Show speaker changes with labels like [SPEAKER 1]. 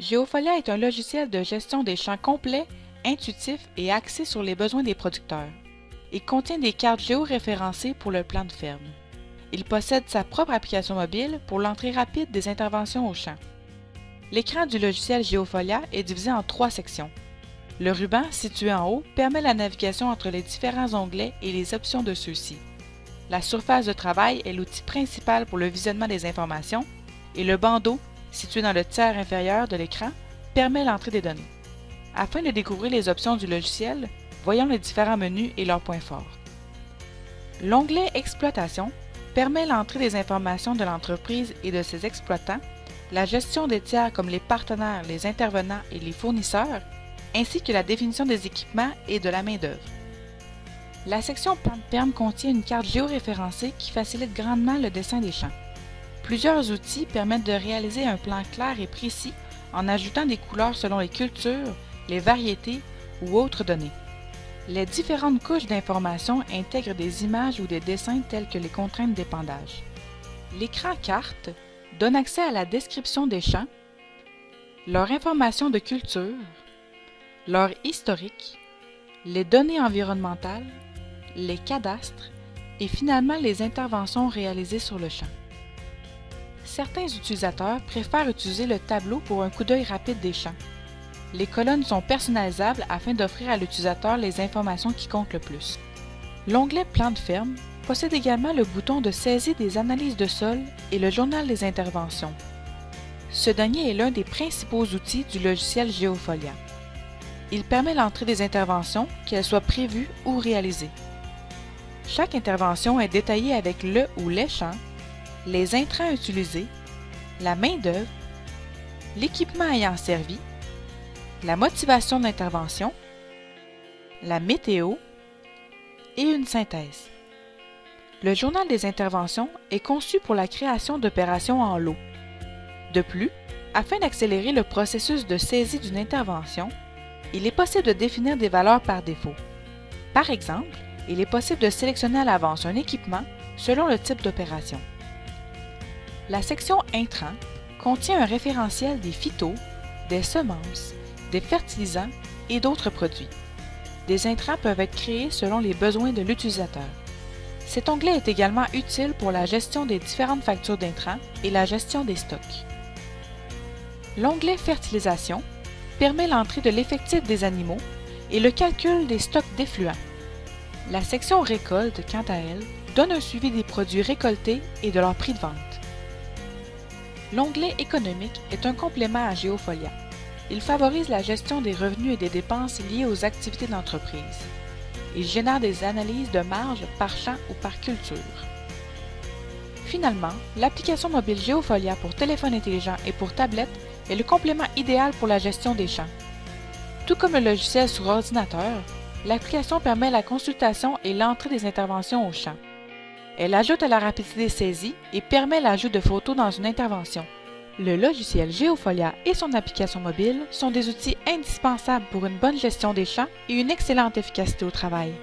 [SPEAKER 1] Geofolia est un logiciel de gestion des champs complet, intuitif et axé sur les besoins des producteurs. Il contient des cartes géoréférencées pour le plan de ferme. Il possède sa propre application mobile pour l'entrée rapide des interventions au champ. L'écran du logiciel Geofolia est divisé en 3 sections. Le ruban, situé en haut, permet la navigation entre les différents onglets et les options de ceux-ci. La surface de travail est l'outil principal pour le visionnement des informations et le bandeau, situé dans le tiers inférieur de l'écran, permet l'entrée des données. Afin de découvrir les options du logiciel, voyons les différents menus et leurs points forts. L'onglet Exploitation permet l'entrée des informations de l'entreprise et de ses exploitants, la gestion des tiers comme les partenaires, les intervenants et les fournisseurs, ainsi que la définition des équipements et de la main-d'œuvre. La section Plan de ferme contient une carte géoréférencée qui facilite grandement le dessin des champs. Plusieurs outils permettent de réaliser un plan clair et précis en ajoutant des couleurs selon les cultures, les variétés ou autres données. Les différentes couches d'informations intègrent des images ou des dessins tels que les contraintes d'épandage. L'écran carte donne accès à la description des champs, leur information de culture, leur historique, les données environnementales, les cadastres et finalement les interventions réalisées sur le champ. Certains utilisateurs préfèrent utiliser le tableau pour un coup d'œil rapide des champs. Les colonnes sont personnalisables afin d'offrir à l'utilisateur les informations qui comptent le plus. L'onglet Plan de ferme possède également le bouton de saisie des analyses de sol et le journal des interventions. Ce dernier est l'un des principaux outils du logiciel Geofolia. Il permet l'entrée des interventions, qu'elles soient prévues ou réalisées. Chaque intervention est détaillée avec le ou les champs, les intrants utilisés, la main-d'œuvre, l'équipement ayant servi, la motivation d'intervention, la météo et une synthèse. Le journal des interventions est conçu pour la création d'opérations en lot. De plus, afin d'accélérer le processus de saisie d'une intervention, il est possible de définir des valeurs par défaut. Par exemple, il est possible de sélectionner à l'avance un équipement selon le type d'opération. La section Intrants contient un référentiel des phytos, des semences, des fertilisants et d'autres produits. Des intrants peuvent être créés selon les besoins de l'utilisateur. Cet onglet est également utile pour la gestion des différentes factures d'intrants et la gestion des stocks. L'onglet Fertilisation permet l'entrée de l'effectif des animaux et le calcul des stocks d'effluents. La section Récolte, quant à elle, donne un suivi des produits récoltés et de leur prix de vente. L'onglet Économique est un complément à Geofolia. Il favorise la gestion des revenus et des dépenses liées aux activités d'entreprise. Il génère des analyses de marge par champ ou par culture. Finalement, l'application mobile Geofolia pour téléphone intelligent et pour tablette est le complément idéal pour la gestion des champs. Tout comme le logiciel sur ordinateur, l'application permet la consultation et l'entrée des interventions au champ. Elle ajoute à la rapidité saisie et permet l'ajout de photos dans une intervention. Le logiciel Geofolia et son application mobile sont des outils indispensables pour une bonne gestion des champs et une excellente efficacité au travail.